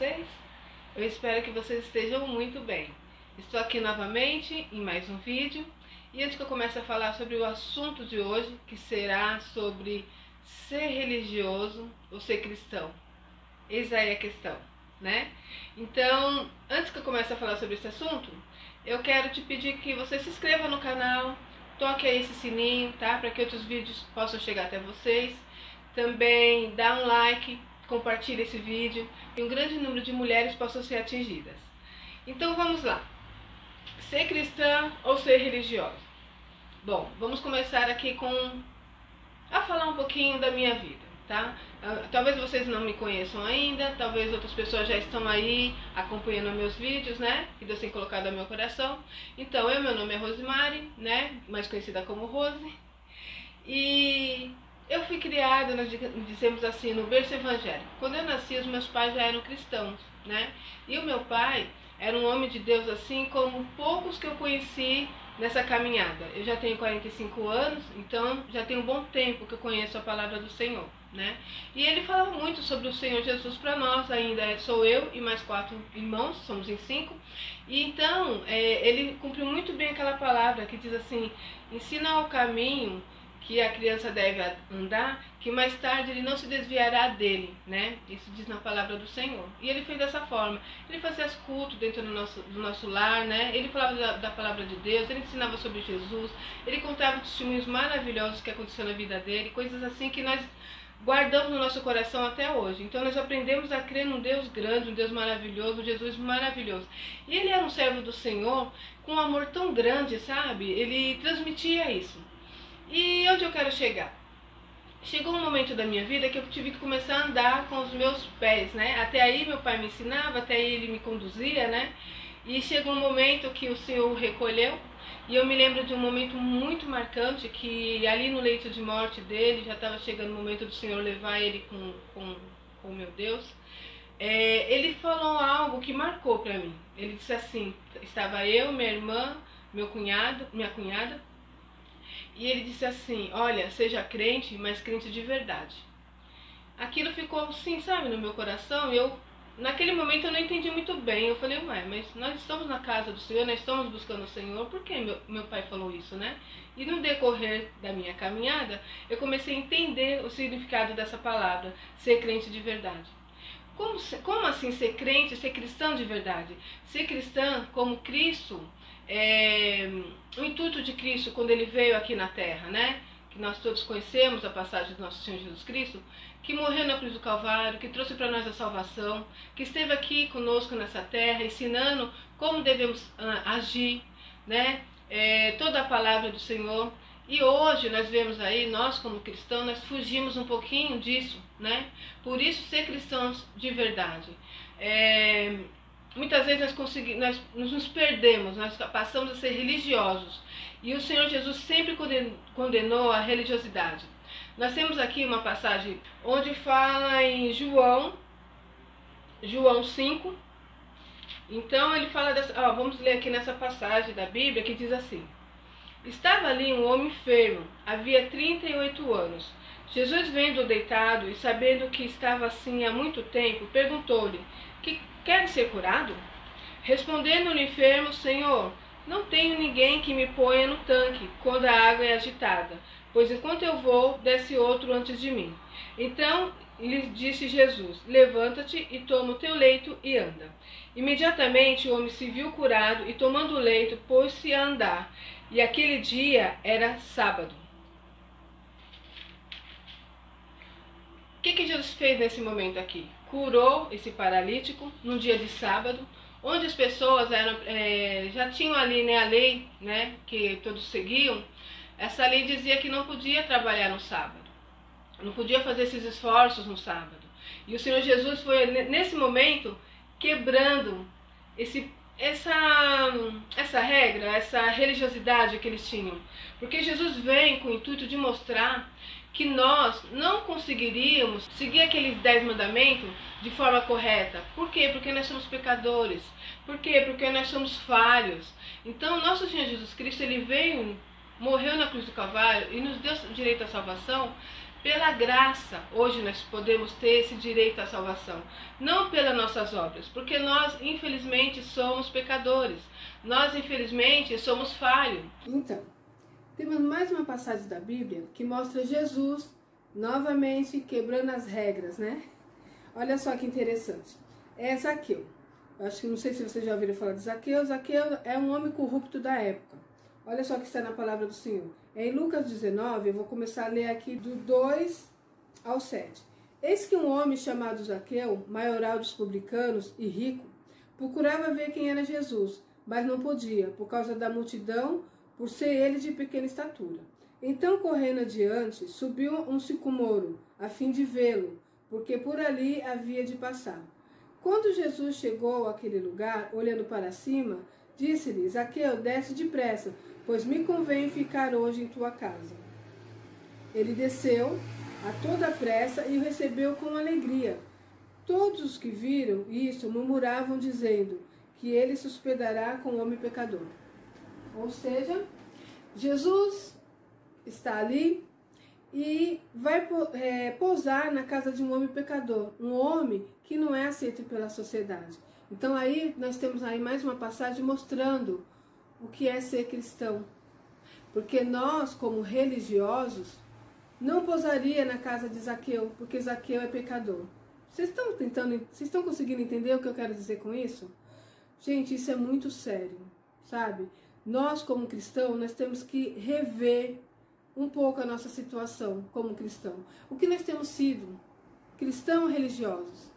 vocês? Eu espero que vocês estejam muito bem. Estou aqui novamente em mais um vídeo e antes que eu comece a falar sobre o assunto de hoje, que será sobre ser religioso ou ser cristão. Eis aí a questão, né? Então, antes que eu comece a falar sobre esse assunto, eu quero te pedir que você se inscreva no canal, toque aí esse sininho, tá? Para que outros vídeos possam chegar até vocês. Também dá um like, compartilhe esse vídeo e um grande número de mulheres possam ser atingidas. Então vamos lá. Ser cristã ou ser religiosa? Bom, vamos começar aqui a falar um pouquinho da minha vida, tá? Talvez vocês não me conheçam ainda, talvez outras pessoas já estão aí acompanhando meus vídeos, né? Que Deus tem colocado no meu coração. Então, meu nome é Rosemary, né? Mais conhecida como Rose. E eu fui criada, nós dizemos assim, no berço evangélico. Quando eu nasci, os meus pais já eram cristãos, né? E o meu pai era um homem de Deus assim como poucos que eu conheci nessa caminhada. Eu já tenho 45 anos, então já tem um bom tempo que eu conheço a palavra do Senhor, né? E ele falava muito sobre o Senhor Jesus para nós, ainda sou eu e mais 4 irmãos, somos em 5. E então, ele cumpriu muito bem aquela palavra que diz assim, ensina o caminho que a criança deve andar, que mais tarde ele não se desviará dele, né? Isso diz na palavra do Senhor. E ele fez dessa forma. Ele fazia as cultos dentro do nosso lar, né? Ele falava da palavra de Deus, ele ensinava sobre Jesus, ele contava testemunhos maravilhosos que aconteceram na vida dele, coisas assim que nós guardamos no nosso coração até hoje. Então nós aprendemos a crer num Deus grande, um Deus maravilhoso, um Jesus maravilhoso. E ele era um servo do Senhor com um amor tão grande, sabe? Ele transmitia isso. E onde eu quero chegar? Chegou um momento da minha vida que eu tive que começar a andar com os meus pés, né? Até aí meu pai me ensinava, até aí ele me conduzia, né? E chegou um momento que o Senhor o recolheu. E eu me lembro de um momento muito marcante, que ali no leito de morte dele, já estava chegando o momento do Senhor levar ele com o meu Deus. Ele falou algo que marcou para mim. Ele disse assim, estava eu, minha irmã, minha cunhada, e ele disse assim, olha, seja crente, mas crente de verdade. Aquilo ficou assim, sabe, no meu coração, e naquele momento eu não entendi muito bem. Eu falei, ué, mas nós estamos na casa do Senhor, nós estamos buscando o Senhor, por que meu pai falou isso, né? E no decorrer da minha caminhada, eu comecei a entender o significado dessa palavra, ser crente de verdade. Como assim ser crente, ser cristão de verdade? Ser cristã como Cristo, o intuito de Cristo quando ele veio aqui na terra, né? Que nós todos conhecemos a passagem do nosso Senhor Jesus Cristo, que morreu na cruz do Calvário, que trouxe para nós a salvação, que esteve aqui conosco nessa terra, ensinando como devemos agir, né? Toda a palavra do Senhor. E hoje nós vemos aí, nós como cristãos, nós fugimos um pouquinho disso, né? Por isso ser cristãos de verdade. Muitas vezes nós nos perdemos, nós passamos a ser religiosos. E o Senhor Jesus sempre condenou a religiosidade. Nós temos aqui uma passagem onde fala em João 5. Então ele fala vamos ler aqui nessa passagem da Bíblia que diz assim: estava ali um homem enfermo, havia 38 anos. Jesus, vendo-o deitado e sabendo que estava assim há muito tempo, perguntou-lhe: que quer ser curado? Respondendo-lhe o enfermo: Senhor, não tenho ninguém que me ponha no tanque quando a água é agitada, pois enquanto eu vou, desce outro antes de mim. Então lhe disse Jesus: levanta-te e toma o teu leito e anda. Imediatamente o homem se viu curado e, tomando o leito, pôs-se a andar. E aquele dia era sábado. O que Jesus fez nesse momento aqui? Curou esse paralítico num dia de sábado, onde as pessoas já tinham ali, né, a lei, né, que todos seguiam. Essa lei dizia que não podia trabalhar no sábado, não podia fazer esses esforços no sábado. E o Senhor Jesus foi nesse momento quebrando essa regra, essa religiosidade que eles tinham. Porque Jesus vem com o intuito de mostrar que nós não conseguiríamos seguir aqueles 10 mandamentos de forma correta. Por quê? Porque nós somos pecadores. Por quê? Porque nós somos falhos. Então, nosso Senhor Jesus Cristo, ele veio morreu na cruz do Calvário e nos deu direito à salvação. Pela graça, hoje nós podemos ter esse direito à salvação, não pelas nossas obras, porque nós, infelizmente, somos pecadores, nós, infelizmente, somos falhos. Então, temos mais uma passagem da Bíblia que mostra Jesus, novamente, quebrando as regras, né? Olha só que interessante. É Zaqueu. Acho que não sei se vocês já ouviram falar de Zaqueu. Zaqueu é um homem corrupto da época. Olha só o que está na palavra do Senhor. Em Lucas 19, eu vou começar a ler aqui do 2 ao 7. Eis que um homem chamado Zaqueu, maioral dos publicanos e rico, procurava ver quem era Jesus, mas não podia, por causa da multidão, por ser ele de pequena estatura. Então, correndo adiante, subiu um sicomoro, a fim de vê-lo, porque por ali havia de passar. Quando Jesus chegou àquele lugar, olhando para cima, disse-lhe: Zaqueu, desce depressa, pois me convém ficar hoje em tua casa. Ele desceu a toda pressa e o recebeu com alegria. Todos os que viram isso murmuravam, dizendo que ele se hospedará com o homem pecador. Ou seja, Jesus está ali e vai pousar na casa de um homem pecador, um homem que não é aceito pela sociedade. Então aí nós temos aí mais uma passagem mostrando o que é ser cristão. Porque nós, como religiosos, não pousaria na casa de Zaqueu, porque Zaqueu é pecador. Vocês estão conseguindo entender o que eu quero dizer com isso? Gente, isso é muito sério, sabe? Nós, como cristãos, nós temos que rever um pouco a nossa situação como cristão. O que nós temos sido? Cristãos religiosos.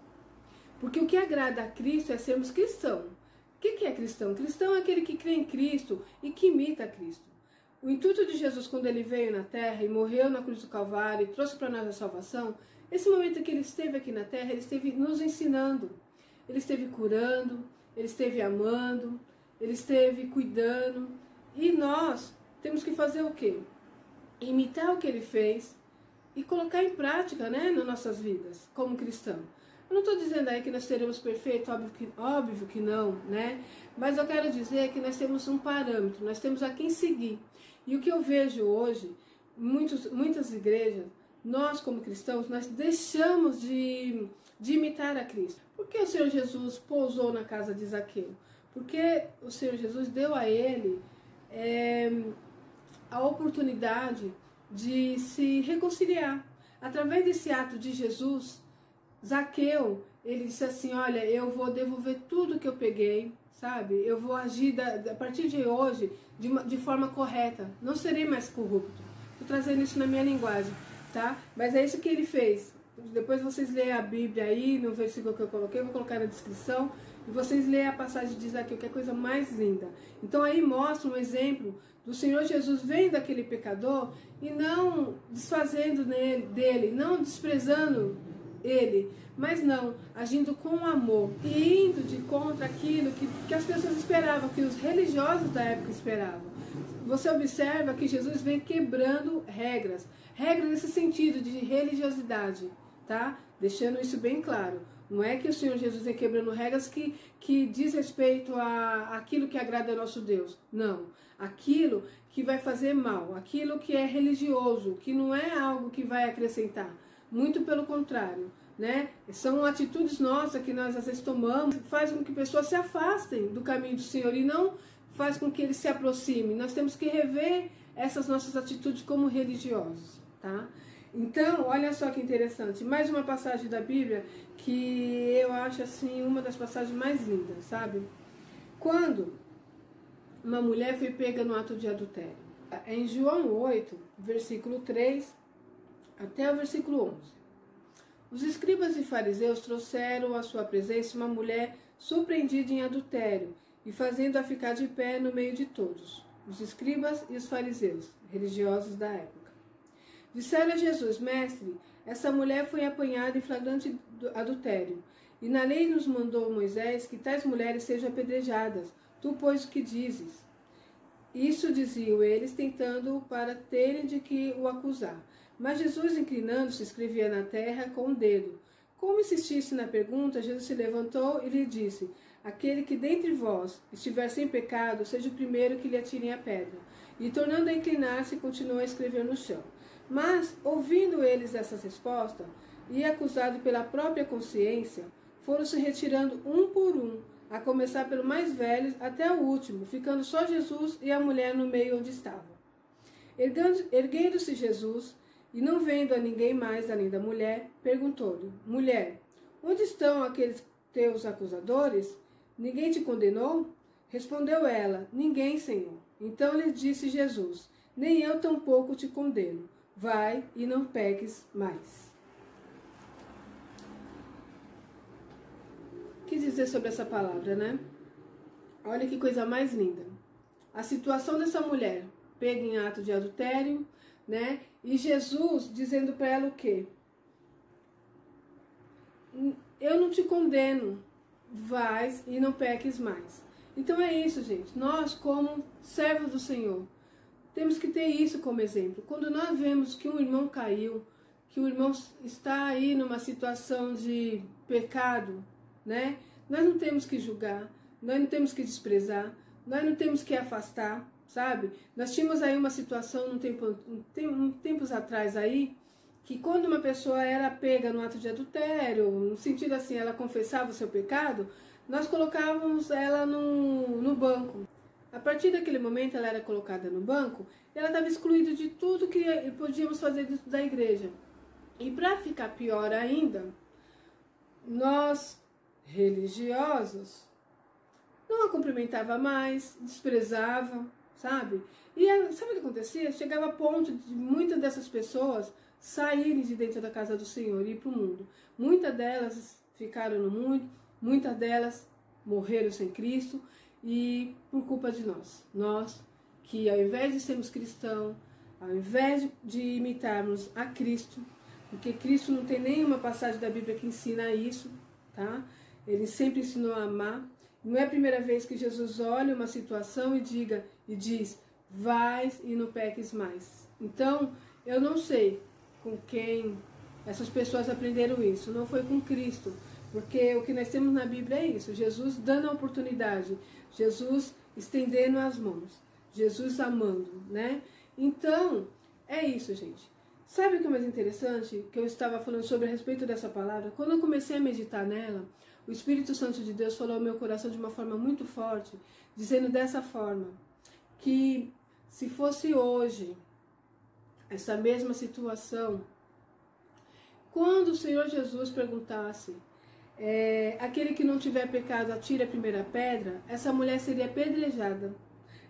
Porque o que agrada a Cristo é sermos cristãos. O que é cristão? Cristão é aquele que crê em Cristo e que imita Cristo. O intuito de Jesus, quando ele veio na terra e morreu na cruz do Calvário e trouxe para nós a salvação, esse momento que ele esteve aqui na terra, ele esteve nos ensinando, ele esteve curando, ele esteve amando, ele esteve cuidando. E nós temos que fazer o quê? Imitar o que ele fez e colocar em prática, né, nas nossas vidas, como cristão. Eu não estou dizendo aí que nós seremos perfeitos, óbvio que não, né? Mas eu quero dizer que nós temos um parâmetro, nós temos a quem seguir. E o que eu vejo hoje, muitas igrejas, nós como cristãos, nós deixamos de imitar a Cristo. Por que o Senhor Jesus pousou na casa de Zaqueu? Porque o Senhor Jesus deu a ele a oportunidade de se reconciliar. Através desse ato de Jesus, Zaqueu, ele disse assim: olha, eu vou devolver tudo que eu peguei, sabe? Eu vou agir a partir de hoje de forma correta. Não serei mais corrupto. Estou trazendo isso na minha linguagem, tá? Mas é isso que ele fez. Depois vocês leem a Bíblia aí, no versículo que eu coloquei, eu vou colocar na descrição. E vocês leem a passagem de Zaqueu, que é a coisa mais linda. Então aí mostra um exemplo do Senhor Jesus vendo aquele pecador e não desfazendo dele, não desprezando ele, mas não, agindo com amor e indo de contra aquilo que as pessoas esperavam, que os religiosos da época esperavam. Você observa que Jesus vem quebrando regras nesse sentido de religiosidade, tá? Deixando isso bem claro. Não é que o Senhor Jesus vem quebrando regras que diz respeito àquilo que agrada ao nosso Deus. Não. Aquilo que vai fazer mal, aquilo que é religioso, que não é algo que vai acrescentar. Muito pelo contrário, né? São atitudes nossas que nós às vezes tomamos, faz com que pessoas se afastem do caminho do Senhor e não faz com que eles se aproximem. Nós temos que rever essas nossas atitudes como religiosos, tá? Então, olha só que interessante, mais uma passagem da Bíblia que eu acho assim uma das passagens mais lindas, sabe? Quando uma mulher foi pega no ato de adultério. Em João 8, versículo 3 até o versículo 11. Os escribas e fariseus trouxeram à sua presença uma mulher surpreendida em adultério e fazendo-a ficar de pé no meio de todos, os escribas e os fariseus, religiosos da época. Disseram a Jesus: Mestre, essa mulher foi apanhada em flagrante adultério, e na lei nos mandou Moisés que tais mulheres sejam apedrejadas. Tu, pois, o que dizes? Isso diziam eles, tentando para terem de que o acusar. Mas Jesus, inclinando-se, escrevia na terra com o dedo. Como insistisse na pergunta, Jesus se levantou e lhe disse: Aquele que dentre vós estiver sem pecado, seja o primeiro que lhe atire a pedra. E tornando a inclinar-se, continuou a escrever no chão. Mas, ouvindo eles essas respostas, e acusado pela própria consciência, foram se retirando um por um, a começar pelo mais velho até o último, ficando só Jesus e a mulher no meio onde estavam. Erguendo-se Jesus, e não vendo a ninguém mais além da mulher, perguntou-lhe: Mulher, onde estão aqueles teus acusadores? Ninguém te condenou? Respondeu ela: Ninguém, Senhor. Então lhe disse Jesus: Nem eu tampouco te condeno. Vai e não peques mais. O que dizer sobre essa palavra, né? Olha que coisa mais linda. A situação dessa mulher, pega em ato de adultério, né? E Jesus dizendo para ela o quê? Eu não te condeno, vais e não peques mais. Então é isso, gente. Nós, como servos do Senhor, temos que ter isso como exemplo. Quando nós vemos que um irmão caiu, que o irmão está aí numa situação de pecado, né? Nós não temos que julgar, nós não temos que desprezar, nós não temos que afastar, sabe? Nós tínhamos aí uma situação tempos atrás aí, que quando uma pessoa era pega no ato de adultério, no sentido assim, ela confessava o seu pecado, nós colocávamos ela no banco. A partir daquele momento ela era colocada no banco e ela estava excluída de tudo que podíamos fazer dentro da igreja. E para ficar pior ainda, nós, religiosos, não a cumprimentava mais, desprezava, sabe? E sabe o que acontecia? Chegava a ponto de muitas dessas pessoas saírem de dentro da casa do Senhor e ir para o mundo. Muitas delas ficaram no mundo, muitas delas morreram sem Cristo e por culpa de nós. Nós que ao invés de sermos cristãos, ao invés de imitarmos a Cristo, porque Cristo não tem nenhuma passagem da Bíblia que ensina isso, tá? Ele sempre ensinou a amar. Não é a primeira vez que Jesus olha uma situação e diz, vais e não peques mais. Então, eu não sei com quem essas pessoas aprenderam isso. Não foi com Cristo, porque o que nós temos na Bíblia é isso. Jesus dando a oportunidade, Jesus estendendo as mãos, Jesus amando, né? Então, é isso, gente. Sabe o que é mais interessante? Que eu estava falando sobre a respeito dessa palavra. Quando eu comecei a meditar nela, o Espírito Santo de Deus falou ao meu coração de uma forma muito forte, dizendo dessa forma, que se fosse hoje essa mesma situação, quando o Senhor Jesus perguntasse, aquele que não tiver pecado atire a primeira pedra, essa mulher seria apedrejada.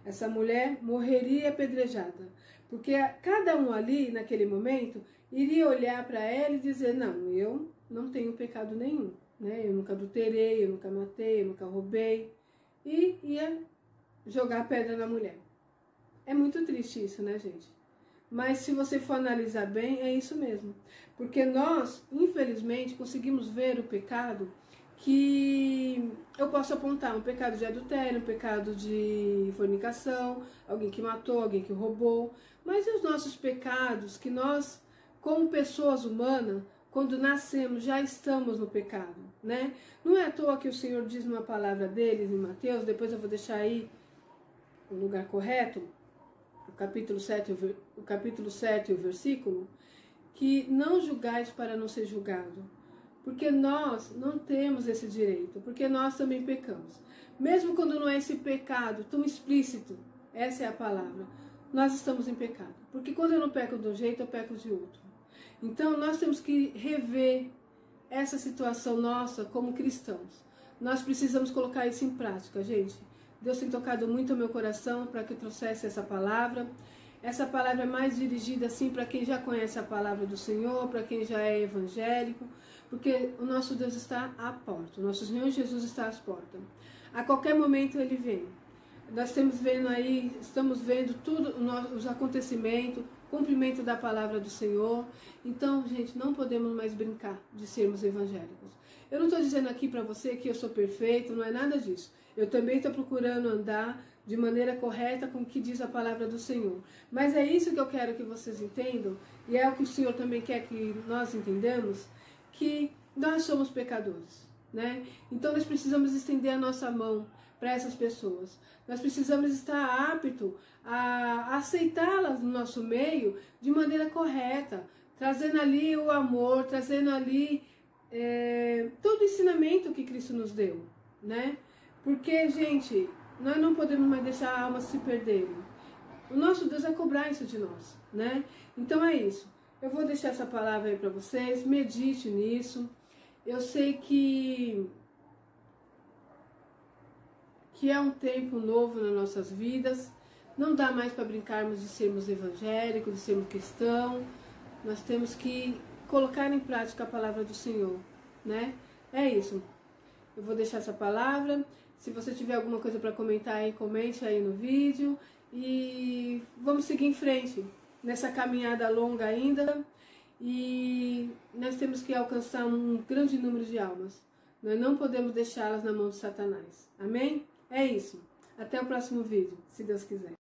Essa mulher morreria apedrejada. Porque cada um ali, naquele momento, iria olhar para ela e dizer, não, eu não tenho pecado nenhum. Né? Eu nunca adulterei, eu nunca matei, eu nunca roubei. E ia jogar a pedra na mulher. É muito triste isso, né, gente? Mas se você for analisar bem, é isso mesmo. Porque nós, infelizmente, conseguimos ver o pecado que eu posso apontar, um pecado de adultério, um pecado de fornicação, alguém que matou, alguém que roubou. Mas e os nossos pecados que nós, como pessoas humanas, quando nascemos, já estamos no pecado, né? Não é à toa que o Senhor diz numa palavra deles, em Mateus, depois eu vou deixar aí o lugar correto, o capítulo 7 e o versículo, que não julgais para não ser julgado, porque nós não temos esse direito, porque nós também pecamos. Mesmo quando não é esse pecado tão explícito, essa é a palavra, nós estamos em pecado. Porque quando eu não peco de um jeito, eu peco de outro. Então, nós temos que rever essa situação nossa como cristãos. Nós precisamos colocar isso em prática, gente. Deus tem tocado muito ao meu coração para que eu trouxesse essa palavra. Essa palavra é mais dirigida assim para quem já conhece a palavra do Senhor, para quem já é evangélico, porque o nosso Deus está à porta, o nosso Senhor Jesus está às portas. A qualquer momento Ele vem. Nós estamos vendo tudo, os acontecimentos, cumprimento da palavra do Senhor. Então, gente, não podemos mais brincar de sermos evangélicos. Eu não estou dizendo aqui para você que eu sou perfeito, não é nada disso. Eu também estou procurando andar de maneira correta com o que diz a palavra do Senhor. Mas é isso que eu quero que vocês entendam, e é o que o Senhor também quer que nós entendamos, que nós somos pecadores, né? Então nós precisamos estender a nossa mão para essas pessoas. Nós precisamos estar apto a aceitá-las no nosso meio de maneira correta, trazendo ali o amor, trazendo ali todo o ensinamento que Cristo nos deu, né? Porque, gente, nós não podemos mais deixar a alma se perderem. O nosso Deus vai cobrar isso de nós, né? Então é isso. Eu vou deixar essa palavra aí para vocês, medite nisso. Eu sei que é um tempo novo nas nossas vidas. Não dá mais para brincarmos de sermos evangélicos, de sermos cristãos. Nós temos que colocar em prática a palavra do Senhor, né? É isso. Eu vou deixar essa palavra. Se você tiver alguma coisa para comentar aí, comente aí no vídeo. E vamos seguir em frente nessa caminhada longa ainda. E nós temos que alcançar um grande número de almas. Nós não podemos deixá-las na mão de Satanás. Amém? É isso. Até o próximo vídeo, se Deus quiser.